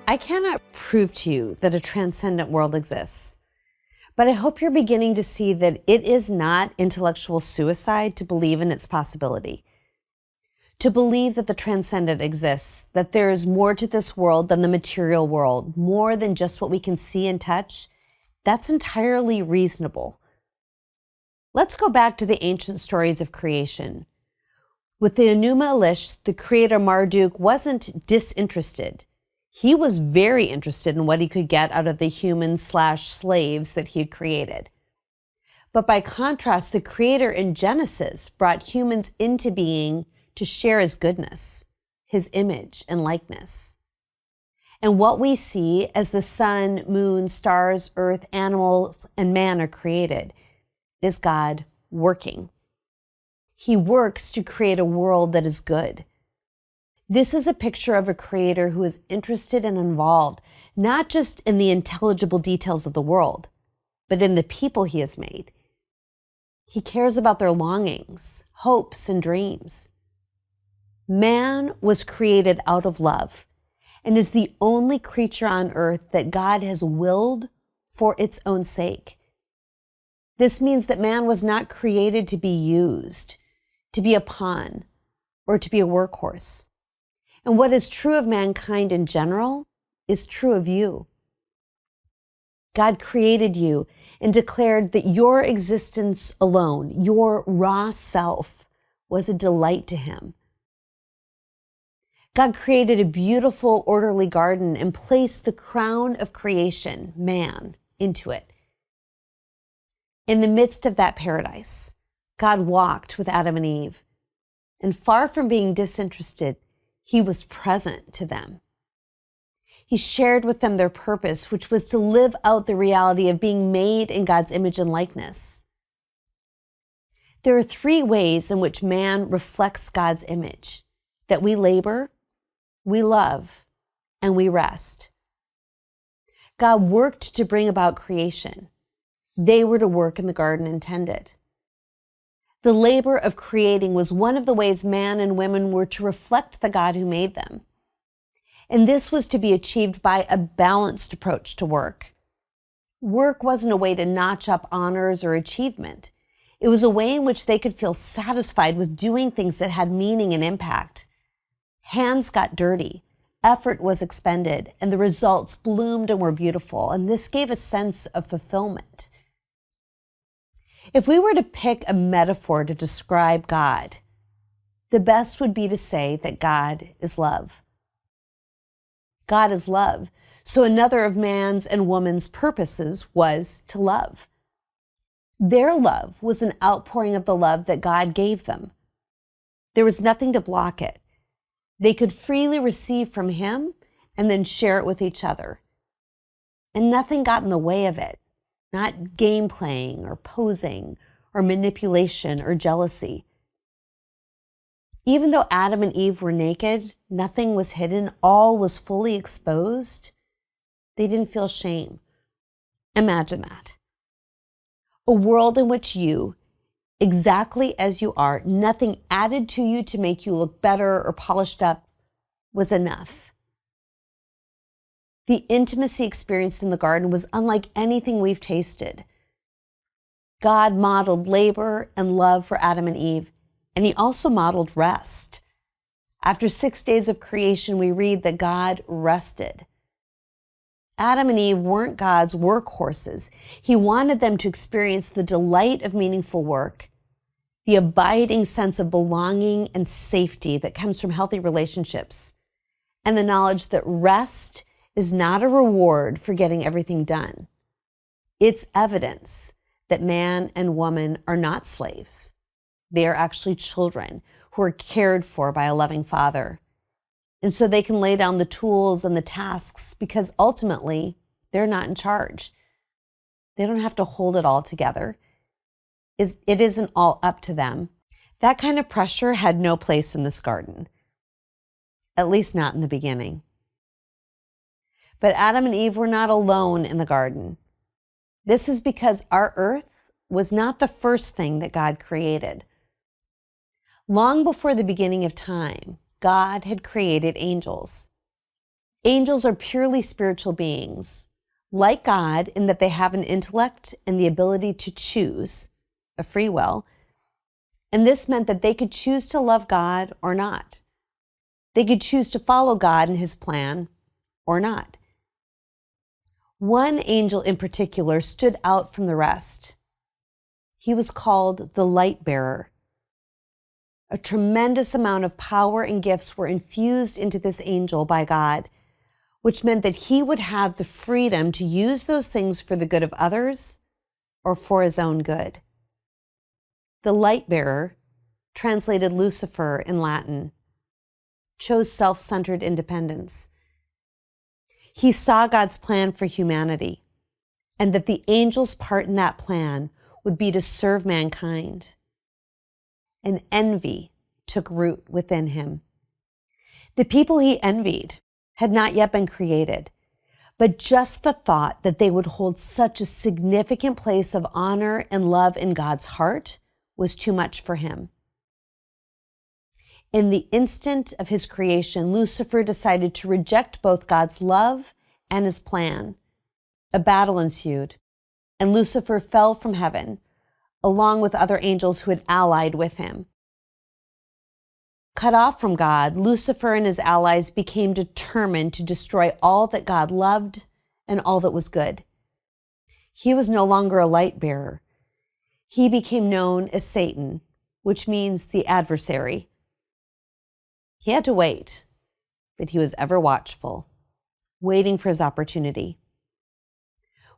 I cannot prove to you that a transcendent world exists, but I hope you're beginning to see that it is not intellectual suicide to believe in its possibility. To believe that the transcendent exists, that there is more to this world than the material world, more than just what we can see and touch, that's entirely reasonable. Let's go back to the ancient stories of creation. With the Enuma Elish, the creator Marduk wasn't disinterested. He was very interested in what he could get out of the humans/slaves that he had created. But by contrast, the creator in Genesis brought humans into being to share his goodness, his image and likeness. And what we see as the sun, moon, stars, earth, animals, and man are created is God working. He works to create a world that is good. This is a picture of a creator who is interested and involved, not just in the intelligible details of the world, but in the people he has made. He cares about their longings, hopes, and dreams. Man was created out of love and is the only creature on earth that God has willed for its own sake. This means that man was not created to be used, to be a pawn, or to be a workhorse. And what is true of mankind in general is true of you. God created you and declared that your existence alone, your raw self, was a delight to him. God created a beautiful, orderly garden and placed the crown of creation, man, into it. In the midst of that paradise, God walked with Adam and Eve, and far from being disinterested, he was present to them. He shared with them their purpose, which was to live out the reality of being made in God's image and likeness. There are three ways in which man reflects God's image: that we labor, we love, and we rest. God worked to bring about creation. They were to work in the garden and tend it. The labor of creating was one of the ways man and women were to reflect the God who made them. And this was to be achieved by a balanced approach to work. Work wasn't a way to notch up honors or achievement. It was a way in which they could feel satisfied with doing things that had meaning and impact. Hands got dirty, effort was expended, and the results bloomed and were beautiful, and this gave a sense of fulfillment. If we were to pick a metaphor to describe God, the best would be to say that God is love. God is love, so another of man's and woman's purposes was to love. Their love was an outpouring of the love that God gave them. There was nothing to block it. They could freely receive from him and then share it with each other. And nothing got in the way of it. Not game playing or posing or manipulation or jealousy. Even though Adam and Eve were naked, nothing was hidden, all was fully exposed, they didn't feel shame. Imagine that. A world in which you, exactly as you are, nothing added to you to make you look better or polished up, was enough. The intimacy experienced in the garden was unlike anything we've tasted. God modeled labor and love for Adam and Eve, and he also modeled rest. After 6 days of creation, we read that God rested. Adam and Eve weren't God's workhorses. He wanted them to experience the delight of meaningful work, the abiding sense of belonging and safety that comes from healthy relationships, and the knowledge that rest is not a reward for getting everything done. It's evidence that man and woman are not slaves. They are actually children who are cared for by a loving father. And so they can lay down the tools and the tasks because ultimately they're not in charge. They don't have to hold it all together. It isn't all up to them. That kind of pressure had no place in this garden, at least not in the beginning. But Adam and Eve were not alone in the garden. This is because our earth was not the first thing that God created. Long before the beginning of time, God had created angels. Angels are purely spiritual beings, like God in that they have an intellect and the ability to choose, a free will. And this meant that they could choose to love God or not. They could choose to follow God and his plan or not. One angel in particular stood out from the rest. He was called the light bearer. A tremendous amount of power and gifts were infused into this angel by God, which meant that he would have the freedom to use those things for the good of others or for his own good. The light bearer, translated Lucifer in Latin, chose self-centered independence. He saw God's plan for humanity and that the angel's part in that plan would be to serve mankind. And envy took root within him. The people he envied had not yet been created, but just the thought that they would hold such a significant place of honor and love in God's heart was too much for him. In the instant of his creation, Lucifer decided to reject both God's love and his plan. A battle ensued, and Lucifer fell from heaven, along with other angels who had allied with him. Cut off from God, Lucifer and his allies became determined to destroy all that God loved and all that was good. He was no longer a light bearer. He became known as Satan, which means the adversary. He had to wait, but he was ever watchful, waiting for his opportunity.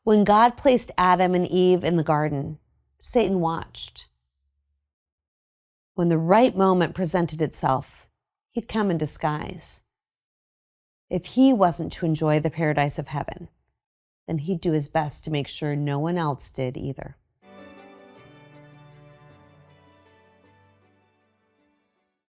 When God placed Adam and Eve in the garden, Satan watched. When the right moment presented itself, he'd come in disguise. If he wasn't to enjoy the paradise of heaven, then he'd do his best to make sure no one else did either.